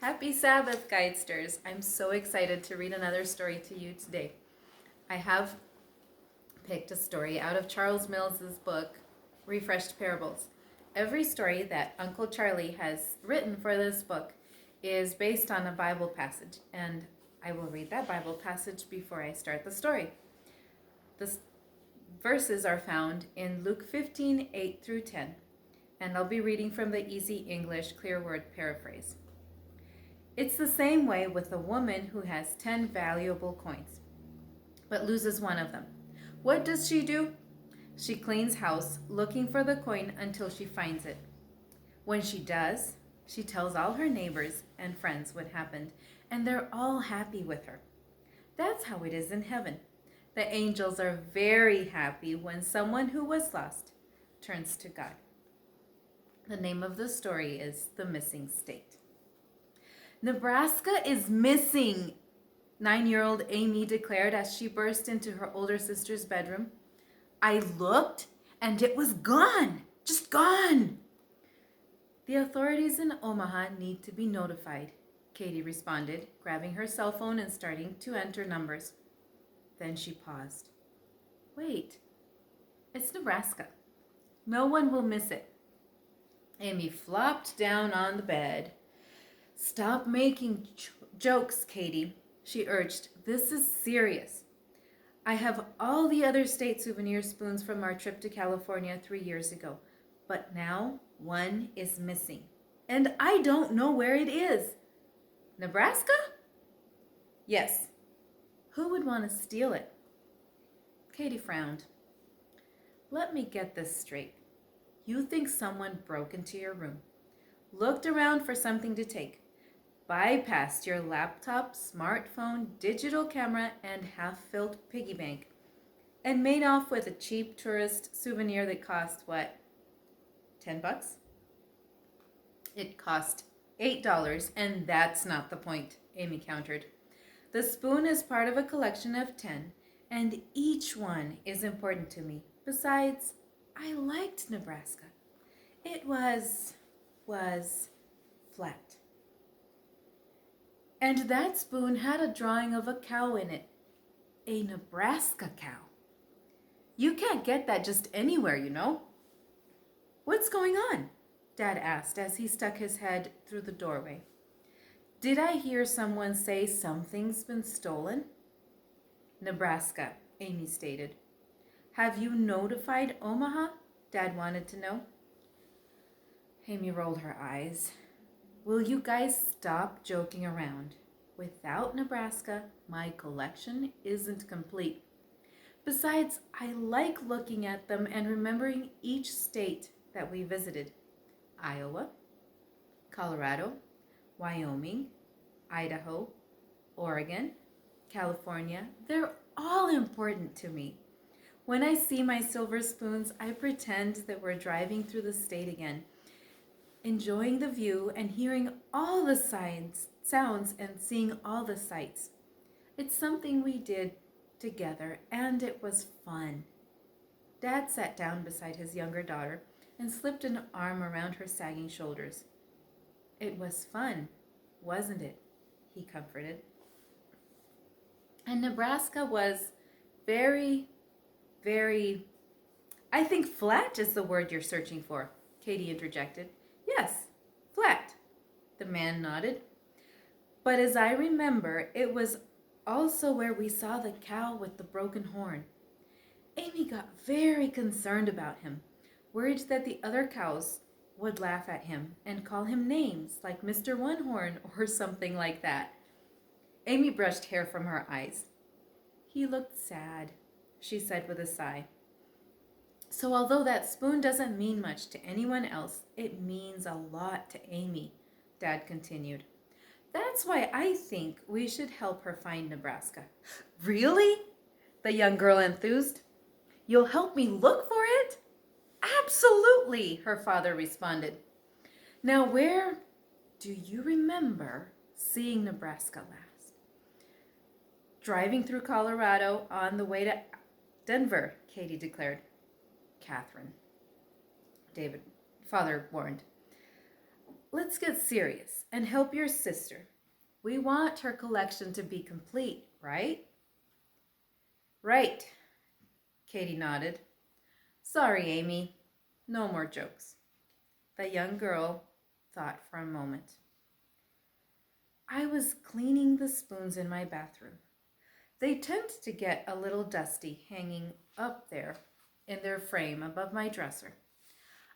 Happy Sabbath, Guidesters. I'm so excited to read another story to you today. I have picked a story out of Charles Mills's book, Refreshed Parables. Every story that Uncle Charlie has written for this book is based on a Bible passage, and I will read that Bible passage before I start the story. The verses are found in Luke 15, 8 through 10, and I'll be reading from the Easy English Clear Word Paraphrase. It's the same way with a woman who has 10 valuable coins, but loses one of them. What does she do? She cleans house, looking for the coin until she finds it. When she does, she tells all her neighbors and friends what happened, and they're all happy with her. That's how it is in heaven. The angels are very happy when someone who was lost turns to God. The name of the story is The Missing State. Nebraska is missing, 9-year-old Amy declared as she burst into her older sister's bedroom. I looked and it was gone, just gone. The authorities in Omaha need to be notified, Katie responded, grabbing her cell phone and starting to enter numbers. Then she paused. Wait, it's Nebraska. No one will miss it. Amy flopped down on the bed. Stop making jokes, Katie, she urged. This is serious. I have all the other state souvenir spoons from our trip to California 3 years ago, but now one is missing, and I don't know where it is. Nebraska? Yes. Who would want to steal it? Katie frowned. Let me get this straight. You think someone broke into your room, looked around for something to take, bypassed your laptop, smartphone, digital camera, and half-filled piggy bank, and made off with a cheap tourist souvenir that cost, what, $10? It cost $8, and that's not the point, Amy countered. The spoon is part of a collection of 10, and each one is important to me. Besides, I liked Nebraska. It was flat. And that spoon had a drawing of a cow in it. A Nebraska cow. You can't get that just anywhere, you know. What's going on? Dad asked as he stuck his head through the doorway. Did I hear someone say something's been stolen? Nebraska, Amy stated. Have you notified Omaha? Dad wanted to know. Amy rolled her eyes. Will you guys stop joking around? Without Nebraska, my collection isn't complete. Besides, I like looking at them and remembering each state that we visited. Iowa, Colorado, Wyoming, Idaho, Oregon, California. They're all important to me. When I see my silver spoons, I pretend that we're driving through the state again, enjoying the view and hearing all the sounds and seeing all the sights. It's something we did together, and it was fun. Dad sat down beside his younger daughter and slipped an arm around her sagging shoulders. It was fun, wasn't it? He comforted. And Nebraska was very, I think flat is the word you're searching for, Katie interjected. Yes, flat, the man nodded. But as I remember, it was also where we saw the cow with the broken horn. Amy got very concerned about him, worried that the other cows would laugh at him and call him names like Mr. One Horn or something like that. Amy brushed hair from her eyes. He looked sad, she said with a sigh. So although that spoon doesn't mean much to anyone else, it means a lot to Amy, Dad continued. That's why I think we should help her find Nebraska. Really? The young girl enthused. You'll help me look for it? Absolutely, her father responded. Now, where do you remember seeing Nebraska last? Driving through Colorado on the way to Denver, Katie declared. Catherine, David, father warned. let's get serious and help your sister. We want her collection to be complete, right? Right, Katie nodded. Sorry, Amy. No more jokes. The young girl thought for a moment. I was cleaning the spoons in my bathroom. They tend to get a little dusty hanging up there in their frame above my dresser.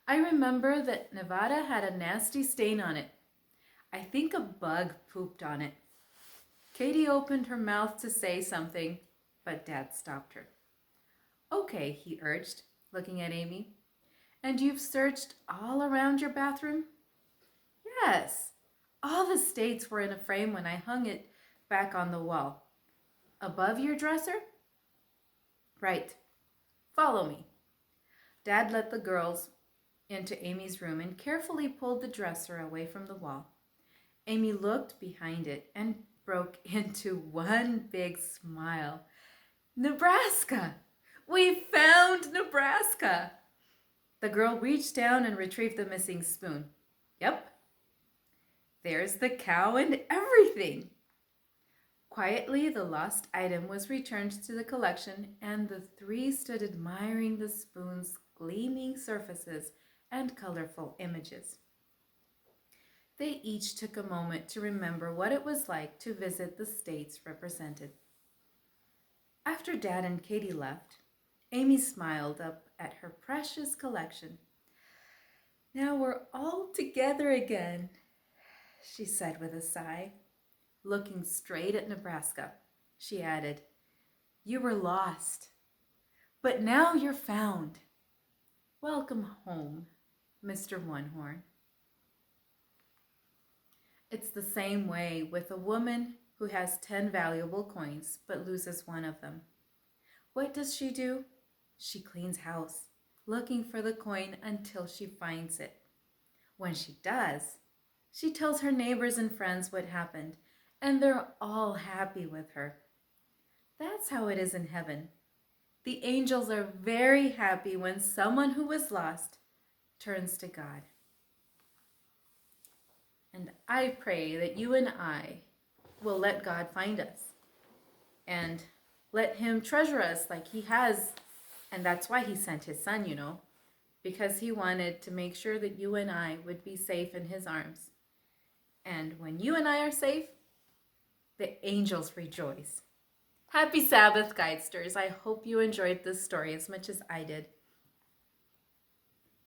I remember that Nevada had a nasty stain on it. I think a bug pooped on it. Katie opened her mouth to say something, but Dad stopped her. Okay, he urged, looking at Amy. And you've searched all around your bathroom? Yes. All the stains were in a frame when I hung it back on the wall. Above your dresser? Right. Follow me. Dad led the girls into Amy's room and carefully pulled the dresser away from the wall. Amy looked behind it and broke into one big smile. Nebraska! We found Nebraska! The girl reached down and retrieved the missing spoon. Yep. There's the cow and everything. Quietly, the lost item was returned to the collection, and the three stood admiring the spoon's gleaming surfaces and colorful images. They each took a moment to remember what it was like to visit the states represented. After Dad and Katie left, Amy smiled up at her precious collection. Now we're all together again, she said with a sigh. Looking straight at Nebraska, she added, You were lost, but now you're found. Welcome home, Mr. One-Horn. It's the same way with a woman who has 10 valuable coins but loses one of them. What does she do? She cleans house, looking for the coin until she finds it. When she does, she tells her neighbors and friends what happened, and they're all happy with her. That's how it is in heaven. The angels are very happy when someone who was lost turns to God. And I pray that you and I will let God find us and let him treasure us like he has. And that's why he sent his son, because he wanted to make sure that you and I would be safe in his arms. And when you and I are safe, the angels rejoice. Happy Sabbath, Guidesters. I hope you enjoyed this story as much as I did.